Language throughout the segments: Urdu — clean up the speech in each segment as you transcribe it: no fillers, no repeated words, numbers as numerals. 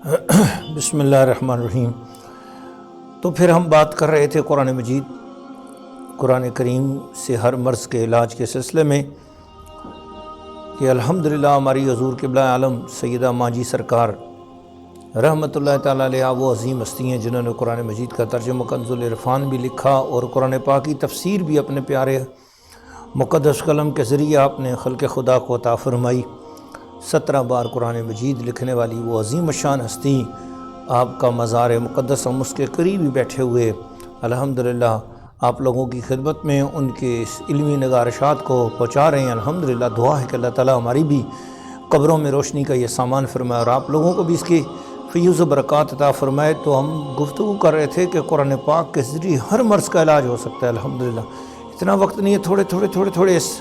بسم اللہ الرحمن الرحیم۔ تو پھر ہم بات کر رہے تھے قرآن مجید، قرآن کریم سے ہر مرض کے علاج کے سلسلے میں کہ الحمدللہ ہماری حضور قبلہ عالم سیدہ ماجی سرکار رحمۃ اللہ تعالیٰ علیہ وہ عظیم ہستی ہیں جنہوں نے قرآن مجید کا ترجمہ کنز العرفان بھی لکھا اور قرآن پاک کی تفسیر بھی اپنے پیارے مقدس قلم کے ذریعے آپ نے خلق خدا کو عطا فرمائی۔ 17 بار قرآن مجید لکھنے والی وہ عظیم شان ہستی، آپ کا مزار مقدس ہم اس کے قریب ہی بیٹھے ہوئے الحمدللہ آپ لوگوں کی خدمت میں ان کے اس علمی نگارشات کو پہنچا رہے ہیں۔ الحمدللہ دعا ہے کہ اللہ تعالیٰ ہماری بھی قبروں میں روشنی کا یہ سامان فرمائے اور آپ لوگوں کو بھی اس کی فیض و برکات عطا فرمائے۔ تو ہم گفتگو کر رہے تھے کہ قرآن پاک کے ذریعے ہر مرض کا علاج ہو سکتا ہے۔ الحمدللہ اتنا وقت نہیں ہے، تھوڑے اس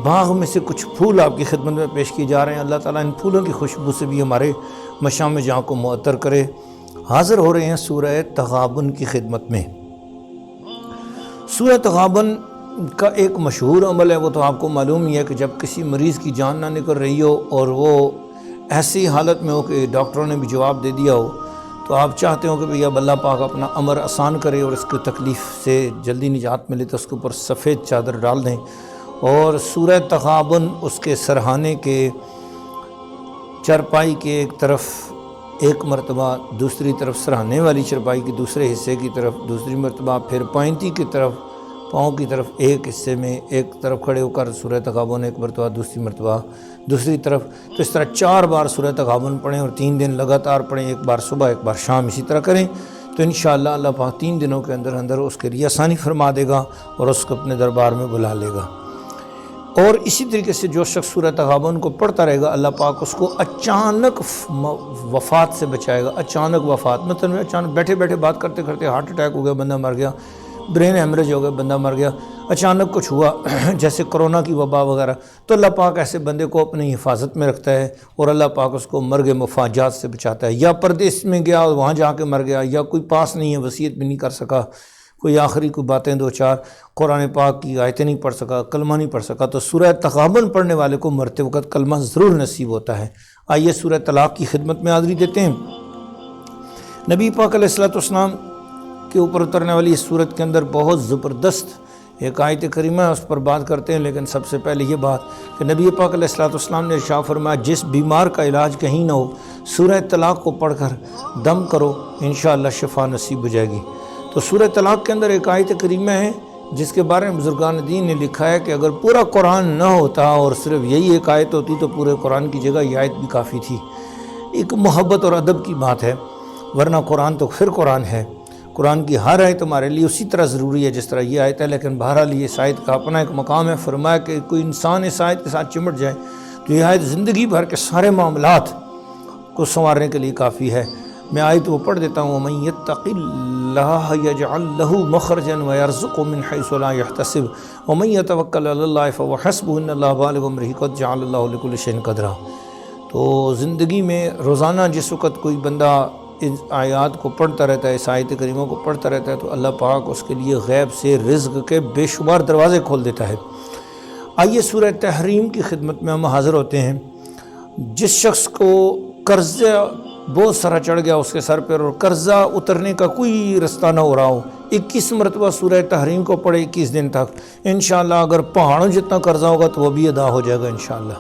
باغ میں سے کچھ پھول آپ کی خدمت میں پیش کیے جا رہے ہیں۔ اللہ تعالیٰ ان پھولوں کی خوشبو سے بھی ہمارے مشام جہاں کو معطر کرے۔ حاضر ہو رہے ہیں سورہ تغابن کی خدمت میں۔ سورہ تغابن کا ایک مشہور عمل ہے، وہ تو آپ کو معلوم ہی ہے کہ جب کسی مریض کی جان نہ نکل رہی ہو اور وہ ایسی حالت میں ہو کہ ڈاکٹروں نے بھی جواب دے دیا ہو، تو آپ چاہتے ہو کہ بھئی اب اللہ پاک اپنا امر آسان کرے اور اس کی تکلیف سے جلدی نجات ملے، تو اس کے اوپر سفید چادر ڈال دیں اور سورہ تغابن اس کے سرہانے کے چرپائی کے ایک طرف ایک مرتبہ، دوسری طرف سرہانے والی چرپائی کے دوسرے حصے کی طرف دوسری مرتبہ، پھر پائنتی کی طرف پاؤں کی طرف ایک حصے میں ایک طرف کھڑے ہو کر سورہ تغابن ایک مرتبہ، دوسری مرتبہ دوسری طرف، تو اس طرح 4 بار سورہ تغابن پڑھیں اور 3 دن لگاتار پڑھیں، ایک بار صبح ایک بار شام، اسی طرح کریں تو انشاءاللہ اللہ پاک 3 دنوں کے اندر اس کے لیے آسانی فرما دے گا اور اس کو اپنے دربار میں بلا لے گا۔ اور اسی طریقے سے جو شخص سورہ تغابن کو پڑھتا رہے گا، اللہ پاک اس کو اچانک وفات سے بچائے گا۔ اچانک وفات مطلب اچانک بیٹھے بیٹھے بات کرتے کرتے ہارٹ اٹیک ہو گیا، بندہ مر گیا، برین ہیمریج ہو گیا، بندہ مر گیا، اچانک کچھ ہوا جیسے کرونا کی وبا وغیرہ، تو اللہ پاک ایسے بندے کو اپنی حفاظت میں رکھتا ہے اور اللہ پاک اس کو مرگ مفاجات سے بچاتا ہے۔ یا پردیس میں گیا اور وہاں جا کے مر گیا، یا کوئی پاس نہیں ہے، وصیت بھی نہیں کر سکا، کوئی آخری کوئی باتیں 2-4 قرآن پاک کی آیتیں نہیں پڑھ سکا، کلمہ نہیں پڑھ سکا، تو سورہ تغابن پڑھنے والے کو مرتے وقت کلمہ ضرور نصیب ہوتا ہے۔ آئیے سورہ طلاق کی خدمت میں حاضری دیتے ہیں۔ نبی پاک علیہ السلام کے اوپر اترنے والی اس سورت کے اندر بہت زبردست ایک آیت کریمہ ہے، اس پر بات کرتے ہیں، لیکن سب سے پہلے یہ بات کہ نبی پاک علیہ السلام نے ارشاد فرمایا جس بیمار کا علاج کہیں نہ ہو، سورہ طلاق کو پڑھ کر دم کرو، انشاءاللہ شفا نصیب ہو جائے گی۔ تو سورہ طلاق کے اندر ایک آیت کریمہ ہے جس کے بارے میں بزرگان دین نے لکھا ہے کہ اگر پورا قرآن نہ ہوتا اور صرف یہی ایک آیت ہوتی تو پورے قرآن کی جگہ یہ آیت بھی کافی تھی۔ ایک محبت اور ادب کی بات ہے، ورنہ قرآن تو پھر قرآن ہے، قرآن کی ہر آیت ہمارے لیے اسی طرح ضروری ہے جس طرح یہ آیت ہے، لیکن بہرحال یہ اس آیت کا اپنا ایک مقام ہے۔ فرمایا کہ کوئی انسان اس آیت کے ساتھ چمٹ جائے تو یہ آیت زندگی بھر کے سارے معاملات کو سنوارنے کے لیے کافی ہے۔ میں آیت وہ پڑھ دیتا ہوں، وَمَن يَتَّقِ اللَّهَ يَجْعَلْ لَهُ مَخْرَجًا وَيَرْزُقْهُ مِنْ حَيْثُ لَا يَحْتَسِبُ وَمَن يَتَوَكَّلْ عَلَى اللَّهِ فَهُوَ حَسْبُهُ إِنَّ اللَّهَ بَالِغُ أَمْرِهِ قَدْ جَعَلَ اللَّهُ لِكُلِّ شَيْءٍ قَدْرًا۔ تو زندگی میں روزانہ جس وقت کوئی بندہ ان آیات کو پڑھتا رہتا ہے، اس آیت کریمہ کو پڑھتا رہتا ہے، تو اللہ پاک اس کے لیے غیب سے رزق کے بے شمار دروازے کھول دیتا ہے۔ آئیے سورہ تحریم کی خدمت میں ہم حاضر ہوتے ہیں۔ جس شخص کو قرضہ بہت سارا چڑھ گیا اس کے سر پر اور قرضہ اترنے کا کوئی رستہ نہ ہو رہا ہو، 21 مرتبہ سورہ تحریم کو پڑھے 21 دن تک، انشاءاللہ اگر پہاڑوں جتنا قرضہ ہوگا تو وہ بھی ادا ہو جائے گا انشاءاللہ۔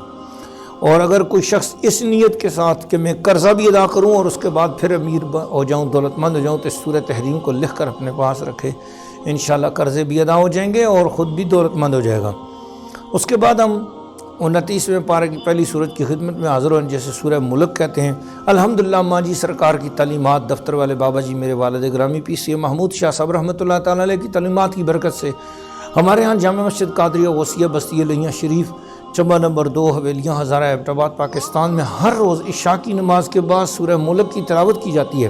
اور اگر کوئی شخص اس نیت کے ساتھ کہ میں قرضہ بھی ادا کروں اور اس کے بعد پھر امیر ہو جاؤں، دولت مند ہو جاؤں، تو اس سورہ تحریم کو لکھ کر اپنے پاس رکھے، انشاءاللہ قرضے بھی ادا ہو جائیں گے اور خود بھی دولت مند ہو جائے گا۔ اس کے بعد ہم 29ویں پارے کی پہلی سورت کی خدمت میں حاضر ہوئے جیسے سورہ ملک کہتے ہیں۔ الحمدللہ ماجی سرکار کی تعلیمات، دفتر والے بابا جی میرے والد گرامی PC محمود شاہ صاحب رحمۃ اللہ تعالیٰ علیہ کی تعلیمات کی برکت سے ہمارے ہاں جامع مسجد قادریہ غوثیہ بستی لیاں شریف چمبہ نمبر 2 حویلیاں ہزارہ ایبٹ آباد پاکستان میں ہر روز عشاء کی نماز کے بعد سورہ ملک کی تلاوت کی جاتی ہے،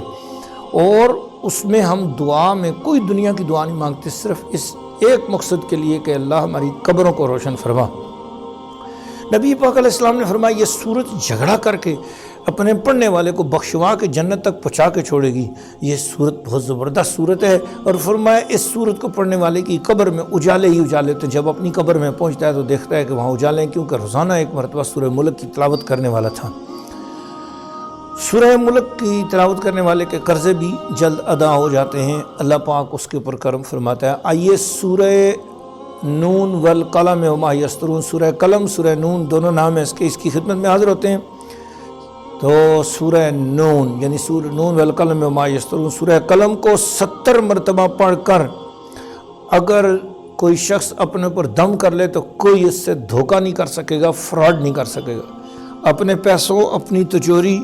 اور اس میں ہم دعا میں کوئی دنیا کی دعا نہیں مانگتے، صرف اس ایک مقصد کے لیے کہ اللہ ہماری قبروں کو روشن فرما۔ نبی پاک علیہ السلام نے فرمایا یہ سورت جھگڑا کر کے اپنے پڑھنے والے کو بخشوا کے جنت تک پہنچا کے چھوڑے گی۔ یہ سورت بہت زبردست سورت ہے، اور فرمایا اس سورت کو پڑھنے والے کی قبر میں اجالے ہی اجالے، تو جب اپنی قبر میں پہنچتا ہے تو دیکھتا ہے کہ وہاں اجالے ہیں، کیونکہ روزانہ ایک مرتبہ سورہ ملک کی تلاوت کرنے والا تھا۔ سورہ ملک کی تلاوت کرنے والے کے قرضے بھی جلد ادا ہو جاتے ہیں، اللہ پاک اس کے اوپر کرم فرماتا ہے۔ آئیے سورہ نون والقلم وما یسطرون، سورہ قلم سورہ نون دونوں نام ہیں اس کی خدمت میں حاضر ہوتے ہیں۔ تو سورہ نون یعنی سورہ نون والقلم وما یسطرون، سورہ قلم کو 70 مرتبہ پڑھ کر اگر کوئی شخص اپنے اوپر دم کر لے تو کوئی اس سے دھوکہ نہیں کر سکے گا، فراڈ نہیں کر سکے گا۔ اپنے پیسوں، اپنی تجوری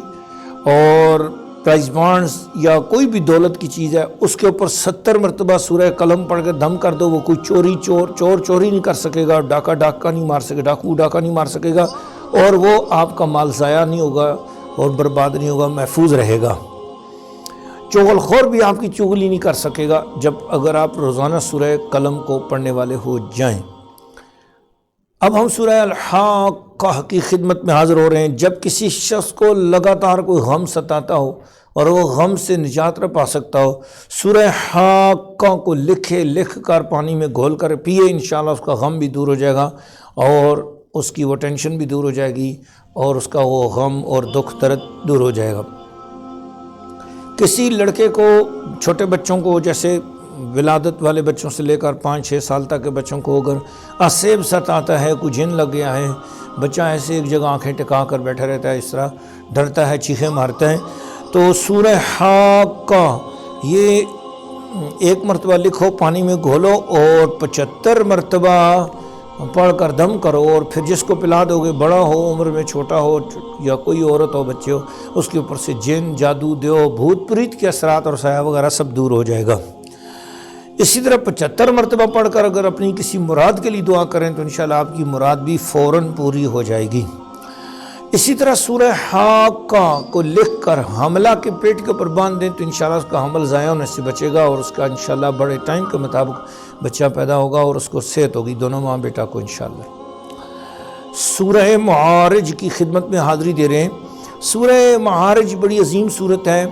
اور پرائز بانڈز یا کوئی بھی دولت کی چیز ہے اس کے اوپر 70 مرتبہ سورہ قلم پڑھ کے دم کر دو، وہ کوئی چوری نہیں کر سکے گا، ڈاکہ نہیں مار سکے، ڈاکو ڈاکہ نہیں مار سکے گا، اور وہ آپ کا مال ضائع نہیں ہوگا اور برباد نہیں ہوگا، محفوظ رہے گا۔ چغل خور بھی آپ کی چغلی نہیں کر سکے گا جب اگر آپ روزانہ سورہ قلم کو پڑھنے والے ہو جائیں۔ اب ہم سورہ الحاقہ کی خدمت میں حاضر ہو رہے ہیں۔ جب کسی شخص کو لگاتار کوئی غم ستاتا ہو اور وہ غم سے نجات نہ پا سکتا ہو، سورہ حاقہ کو لکھ کر پانی میں گھول کر پیے، انشاءاللہ اس کا غم بھی دور ہو جائے گا اور اس کی وہ ٹینشن بھی دور ہو جائے گی اور اس کا وہ غم اور دکھ درد دور ہو جائے گا۔ کسی لڑکے کو، چھوٹے بچوں کو، جیسے ولادت والے بچوں سے لے کر 5-6 سال تک کے بچوں کو اگر اسیب ستاتا ہے، کوئی جن لگ گیا ہے، بچہ ایسے ایک جگہ آنکھیں ٹکا کر بیٹھا رہتا ہے، اس طرح ڈرتا ہے، چیخیں مارتا ہے، تو سورہ حاقہ یہ 1 مرتبہ لکھو، پانی میں گھولو اور 75 مرتبہ پڑھ کر دم کرو، اور پھر جس کو پلا دو گے، بڑا ہو عمر میں، چھوٹا ہو یا کوئی عورت ہو، بچے ہو، اس کے اوپر سے جن، جادو، دیو، بھوت پریت کے اثرات اور سایہ وغیرہ سب دور ہو جائے گا۔ اسی طرح 75 مرتبہ پڑھ کر اگر اپنی کسی مراد کے لیے دعا کریں تو انشاءاللہ آپ کی مراد بھی فوراً پوری ہو جائے گی۔ اسی طرح سورہ حاقہ کو لکھ کر حملہ کے پیٹ کے اوپر باندھ دیں تو انشاءاللہ اس کا حمل ضائع ہونے سے بچے گا اور اس کا انشاءاللہ بڑے ٹائم کے مطابق بچہ پیدا ہوگا اور اس کو صحت ہوگی، دونوں ماں بیٹا کو انشاءاللہ۔ سورہ معارج کی خدمت میں حاضری دے رہے ہیں۔ سورہ معارج بڑی عظیم صورت ہے۔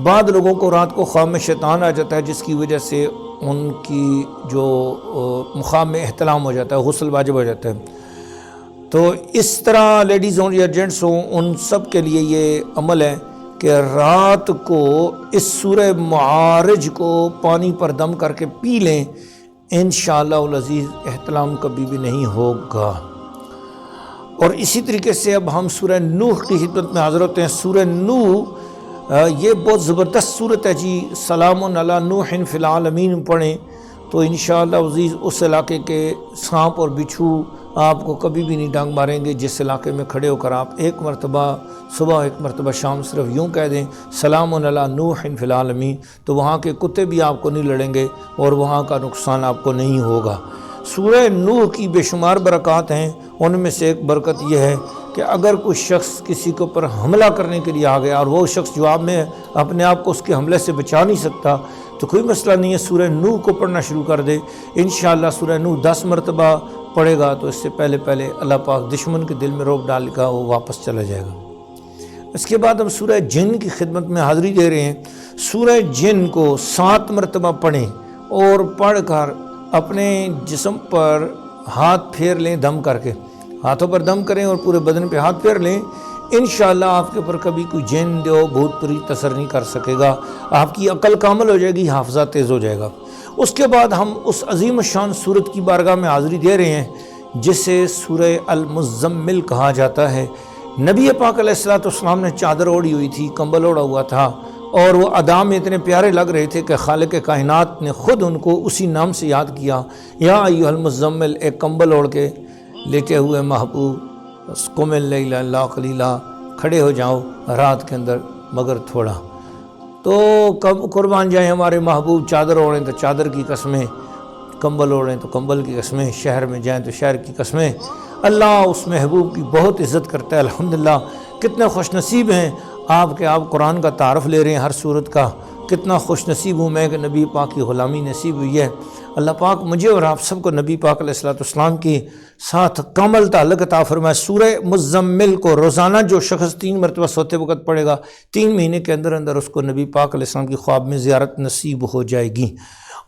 بعض لوگوں کو رات کو خواب میں شیطان آ جاتا ہے جس کی وجہ سے ان کی جو مخام میں احتلام ہو جاتا ہے، غسل واجب ہو جاتا ہے۔ تو اس طرح لیڈیز ہوں یا جینٹس ہوں، ان سب کے لیے یہ عمل ہے کہ رات کو اس سورہ معارج کو پانی پر دم کر کے پی لیں، انشاءاللہ العزیز احتلام کبھی بھی نہیں ہوگا۔ اور اسی طریقے سے اب ہم سورہ نوح کی خدمت میں حاضر ہوتے ہیں۔ سورہ نوح یہ بہت زبردست صورت ہے جی۔ سلام علی نوح فی العالمین پڑھیں تو انشاءاللہ عزیز اس علاقے کے سانپ اور بچھو آپ کو کبھی بھی نہیں ڈانگ ماریں گے۔ جس علاقے میں کھڑے ہو کر آپ 1 مرتبہ صبح 1 مرتبہ شام صرف یوں کہہ دیں سلام علی نوح فی العالمین، تو وہاں کے کتے بھی آپ کو نہیں لڑیں گے اور وہاں کا نقصان آپ کو نہیں ہوگا۔ سورہ نوح کی بے شمار برکات ہیں، ان میں سے ایک برکت یہ ہے کہ اگر کوئی شخص کسی کے اوپر حملہ کرنے کے لیے آ گیا اور وہ شخص جواب میں اپنے آپ کو اس کے حملے سے بچا نہیں سکتا تو کوئی مسئلہ نہیں ہے، سورہ نوح کو پڑھنا شروع کر دے۔ انشاءاللہ سورہ نوح 10 مرتبہ پڑھے گا تو اس سے پہلے اللہ پاک دشمن کے دل میں رعب ڈال گا، وہ واپس چلا جائے گا۔ اس کے بعد ہم سورہ جن کی خدمت میں حاضری دے رہے ہیں۔ سورہ جن کو 7 مرتبہ پڑھیں اور پڑھ کر اپنے جسم پر ہاتھ پھیر لیں دم کر کے، ہاتھوں پر دم کریں اور پورے بدن پہ ہاتھ پھیر لیں، انشاءاللہ آپ کے اوپر کبھی کوئی جن دیو بھوت پریت اثر نہیں کر سکے گا، آپ کی عقل کامل ہو جائے گی، حافظہ تیز ہو جائے گا۔ اس کے بعد ہم اس عظیم الشان سورت کی بارگاہ میں حاضری دے رہے ہیں جسے سورہ المزمل کہا جاتا ہے۔ نبی پاک علیہ السلام نے چادر اوڑھی ہوئی تھی، کمبل اوڑھا ہوا تھا اور وہ ادا میں اتنے پیارے لگ رہے تھے کہ خالق کائنات نے خود ان کو اسی نام سے یاد کیا، یا ایھا المزمل، ایک کمبل اوڑھ کے لیٹے ہوئے محبوب، قم اللیل الا قلیلا، کھڑے ہو جاؤ رات کے اندر مگر تھوڑا۔ تو قربان جائیں ہمارے محبوب، چادر اوڑھیں تو چادر کی قسمیں، کمبل اوڑھیں تو کمبل کی قسمیں، شہر میں جائیں تو شہر کی قسمیں۔ اللہ اس محبوب کی بہت عزت کرتا ہے، الحمدللہ۔ کتنے خوش نصیب ہیں آپ قرآن کا تعارف لے رہے ہیں ہر صورت کا۔ کتنا خوش نصیب ہوں میں کہ نبی پاک کی غلامی نصیب ہوئی ہے۔ اللہ پاک مجھے اور آپ سب کو نبی پاک علیہ السلام کی ساتھ کامل تعلق عطا فرمائے۔ سورہ مزمل کو روزانہ جو شخص 3 مرتبہ سوتے وقت پڑھے گا، 3 مہینے کے اندر اندر اس کو نبی پاک علیہ السلام کی خواب میں زیارت نصیب ہو جائے گی۔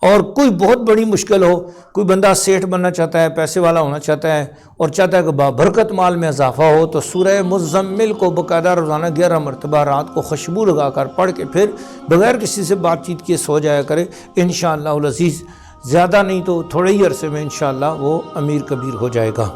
اور کوئی بہت بڑی مشکل ہو، کوئی بندہ سیٹھ بننا چاہتا ہے، پیسے والا ہونا چاہتا ہے اور چاہتا ہے کہ بابرکت مال میں اضافہ ہو، تو سورہ مزمل کو باقاعدہ روزانہ 11 مرتبہ رات کو خوشبو لگا کر پڑھ کے پھر بغیر کسی سے بات چیت کیے سو جایا کرے، انشاءاللہ العزیز زیادہ نہیں تو تھوڑے ہی عرصے میں انشاءاللہ وہ امیر کبیر ہو جائے گا۔